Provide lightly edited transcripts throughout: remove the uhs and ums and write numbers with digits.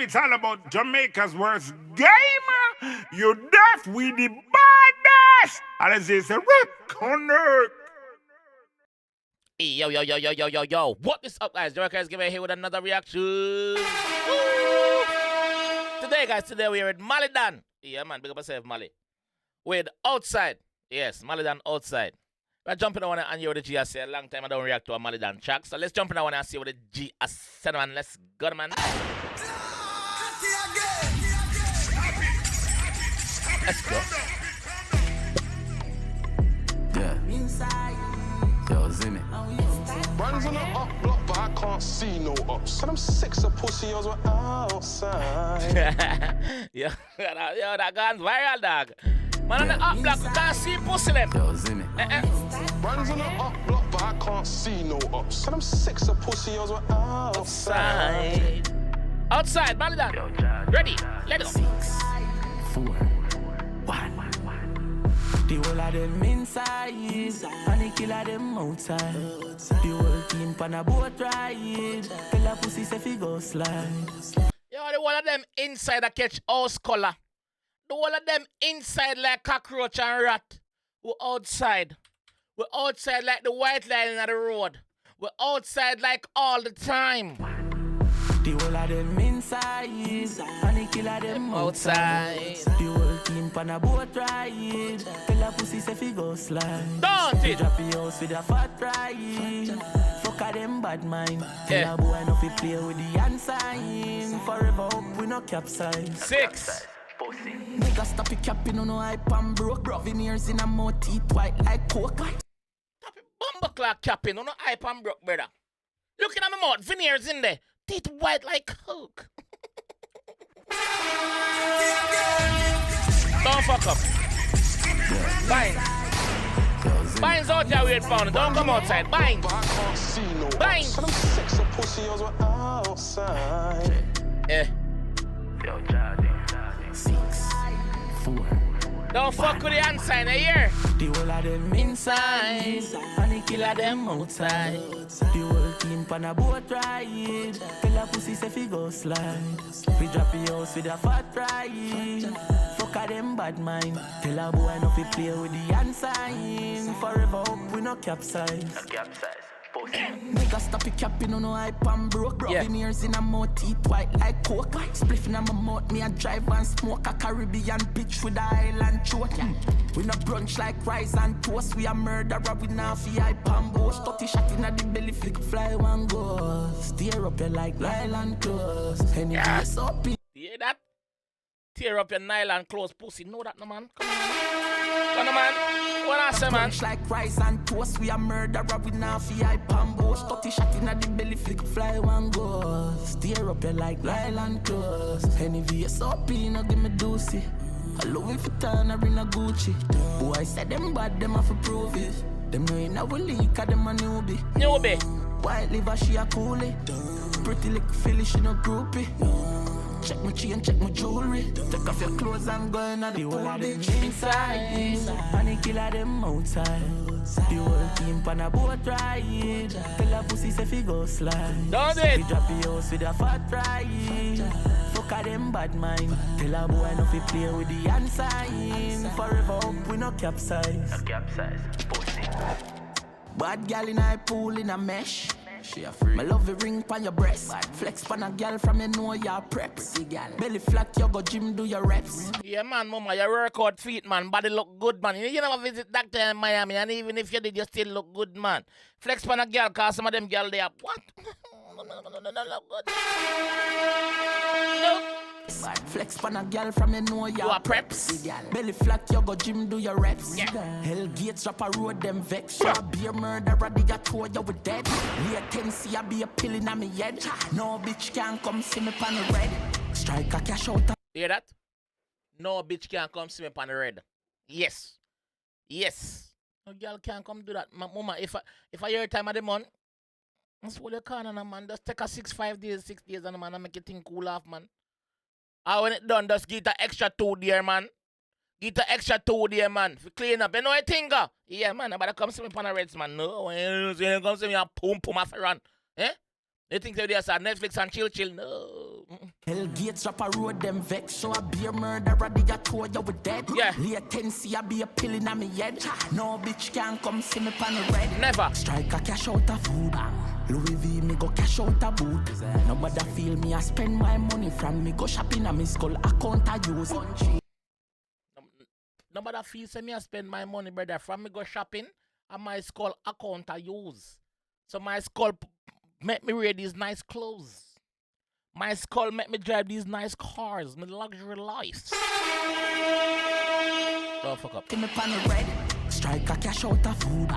it's all about Jamaica's worst game. You deaf, we the baddest. And as they say, connect. Yo. What is up, guys? JAMAICA'S giving here with another reaction. Woo! Today we are with Malie Donn. Yeah, man, big up yourself, Malie. With Outside. Yes, Malie Donn Outside. We're jumping on and you with the G I say a long time I don't react to a Malie Donn track. So let's jump in on and see what the G I said, man. Let's go, man. Let's go. Yeah. Yo, Zimmy. Runs on the up block, but I can't see no ups. So them six of pussy was outside. Yo, that gun's viral, dog. Man on the up block, you can't see pussy them. Yo, Zimmy. Runs on the up block, but I can't see no ups. So them six of pussy was outside. Outside, Malie Donn. Ready? Let go. 6, 4, 1. The whole of them inside, and the kill of them outside. The whole team pan a boat ride. Tell a pussy say fi go slide. Yo, the whole of them inside a catch house color. The whole of them inside like cockroach and rat. We're outside. We're outside like the white line on the road. We're outside like all the time. The whole of them inside, and the kill of them outside. The whole team pan a boat ride. Tell a pussy say fi go slide. Don't it? Drop your house with a fat ride. Fuck a them bad mind. Tell a boy no fi play with the ensign. Forever up we no capsize. 6. Nigga stop it capping on no hype and broke. Veneers in a mouth teeth white like coke. Stop it, bumper clock capping on no hype and broke, brother. Looking at my mouth, veneers in there. Teeth white like coke. Don't fuck up. Bind. Bind's out there weird found. Don't come outside. Bind. Bind. So them six of pussy was outside. Yeah. 6, 4. Don't fuck with the ensign here. The whole of them inside, and the kill of them outside. The whole team pan a boat ride. Tell a pussy say fi go slide. We drop your house with a fat ride. Fuck a them bad mind. Tell a boy no fi play with the ensign. Forever up we no capsize. Nigga stop it capping on no hype and broke. Veneers in a mouth teeth white like coke. Spliff in a my mouth me a drive and smoke. A Caribbean bitch with a island choke. We no brunch like rice and toast. We a murderer we not fi hype and boast. 30 shot in a the belly flick fly one go. Steer up your like nylon clothes. Any place up in. You hear that? Tear up your nylon clothes pussy. Know that no man? Come on. Come on, man. What I say, man? Brunch like rice and toast. We a murderer we not fi hype and boast. 30 shot in a the belly flick fly one go. Steer up your like nylon clothes. Any VS up in no give me doozy. I love it for turn I bring a Gucci. Boy I said them bad them have to prove it. Them know in our league cause them a newbie. Newbie. White liver she a coolie. Pretty little filly she no groupie. Check my chain, check my jewelry. Take off your clothes and go in the whole of them inside. And the kill of them outside. The whole team pan a boat ride. Tell a pussy say fi go slide. Don't it? We drop your house with a fat ride. Fuck a them bad mind. Tell a boy no fi play with the ensign. Forever up we no capsize. Bad gal in a pool in a mesh. She a freak. My love the ring pan your breast. Flex pan a gal from you know your preps. Belly flat you go gym do your reps. Yeah, man, mama, your workout feet, man. Body look good, man. You never visit doctor in Miami, and even if you did, you still look good, man. Flex pan a girl, cause some of them girl they are what? No, look good. No. Flex pan a gal from you know your preps. Belly flat you go gym do your reps. Yeah. Hell gates drop a road them vex. You be a murderer, they a tour you with dead. Latency I be a pill in me head. No bitch can come see me pan the red. Strike a cash out. You hear that? No bitch can come see me pan the red. Yes. No girl can come do that. Mama, if I hear time of the month, that's what you can, man. Just take a 6 days, and man, and make it thing cool off, man. And when it done, just get the extra 2 there, man. Get the extra 2 there, man. For clean up. You know what I think? Yeah, man. Nobody come see me on the reds, man. No, you come see me and pum off a run. Eh? They think they just on Netflix and chill. No. Hell gates up a road them vex. So I be a murderer, they a told you we dead. Yeah. Latency I be a pill in me head. No bitch can come see me pan the red. Never. Strike a cash out of food. Louis V me go cash out a boot. Nobody feel me I spend my money from me go shopping and me skull account I use. Nobody feel say me I spend my money, brother, from me go shopping and my skull account I use. So my skull make me wear these nice clothes. My skull make me drive these nice cars, my luxury life. Don't fuck up. Give me pan the red. Strike a cash out of food.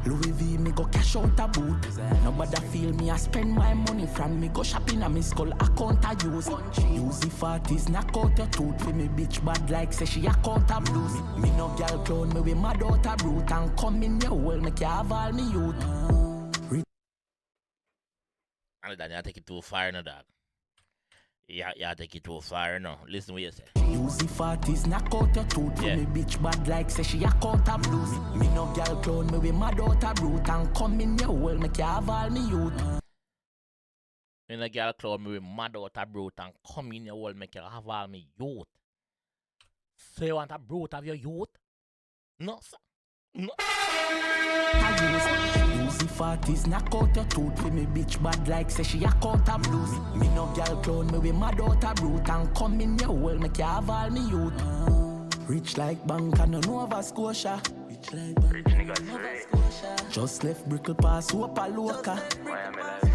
Louis V me go cash out a boot. Nobody feel me I spend my money from me go shopping and me skull account I use. Use the 40s knock out your tooth. For me bitch bad like say she account a blues. Me no girl clone me we mad out a brute. And come in your world make you have all me youth. And then you take it too far no dog. Yeah, take it too far no. Listen what you say. Use the 40s knock out your tooth. For me bitch bad like say she account a blues. Me no girl clone me we mad out a brute. And come in your world make you have all me youth. Me no girl clone me we mad out a brute and come in your world make you have all me youth. So you want a brute of your youth? No sir. No. Use the 40s knock out your tooth. For me bitch bad like say she account a blues. Me no girl clone me we mad out a brute. And come in your world make you have all me youth. Rich like bank and no Nova Scotia. Rich niggas just left Brickle Pass Whopper Loca.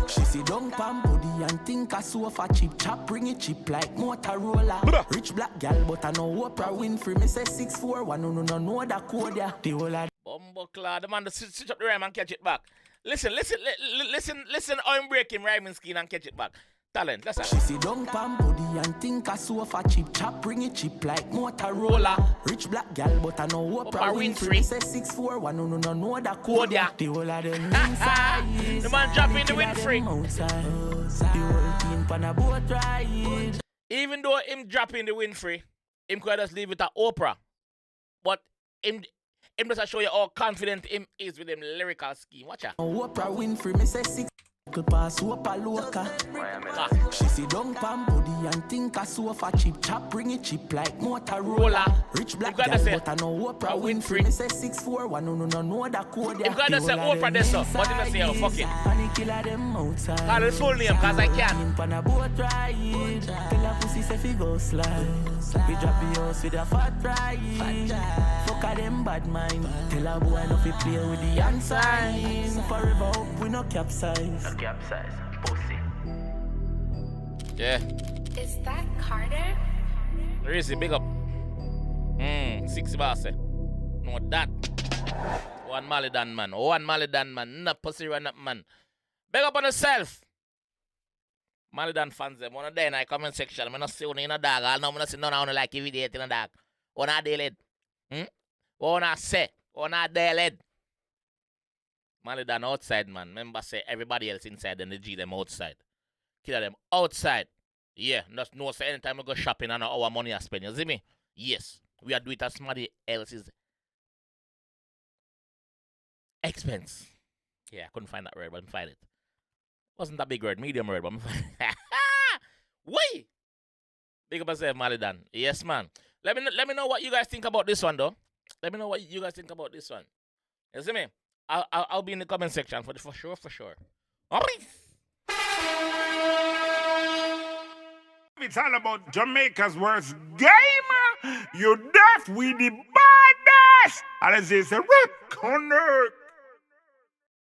She see down pan body and think a sofa cheap. Chop bring it cheap like Motorola. Rich black gal but I know Oprah Winfrey. Me say 641 no know that code ya. The whole of Bumbleclaw, the man to switch up the rhyme and catch it back. Listen, I'm breaking rhyming scheme and catch it back. Talent, listen. She see down pan body and think a sofa cheap. Chop bring it cheap like Motorola. Rich black gal but I know Oprah Winfrey. Me say 641 no know that code ya. The whole of them inside. The man dropping the Winfrey. The whole team pan a boat ride. Even though him dropping the Winfrey, him could just leave it at Oprah. But him just show you how confident him is with him lyrical scheme. Watch out. Oprah Winfrey, me say 6 pass Whopper Loca. She see down pan body and think a sofa cheap. Chop bring it cheap like Motorola. Rich black gal but I know Oprah Winfrey. Me say 641 no know that code. You gotta say Oprah this up. What did I say? Oh, fuck it. Panic killer them outside. Call his full name cause I can. Pan a boat ride. Tell a pussy say fi go slide. We drop the house with a fat ride. Fuck a them bad mind. Tell a boy no fi play with the unsigned. Forever up we no capsize. Capsize, pussy. Yeah. Is that Carter? Rizzy, big up. 6 bars. No that. One Malie Donn man. No pussy run up man. Big up on yourself. Malie Donn fans them. One day in the comment section. I'm not see one in a dog. I know I'm not see none of them like video in a dog. One a deal it. One a say. One a deal it. Malie Donn outside, man. Remember, say everybody else inside and the G them outside. Kill them outside. Yeah, just know say anytime we go shopping and our money I spend. You see me? Yes. We are doing it as somebody else's expense. Yeah, I couldn't find that word, but I find it. Wasn't that big word, medium word, but I'm find it. Wait! Big up yourself, Malie Donn. Yes, man. Let me know what you guys think about this one, though. Let me know what you guys think about this one. You see me? I'll be in the comment section for sure. All right. It's all about Jamaica's worst game. You deaf with the baddest. And it's a rip connect.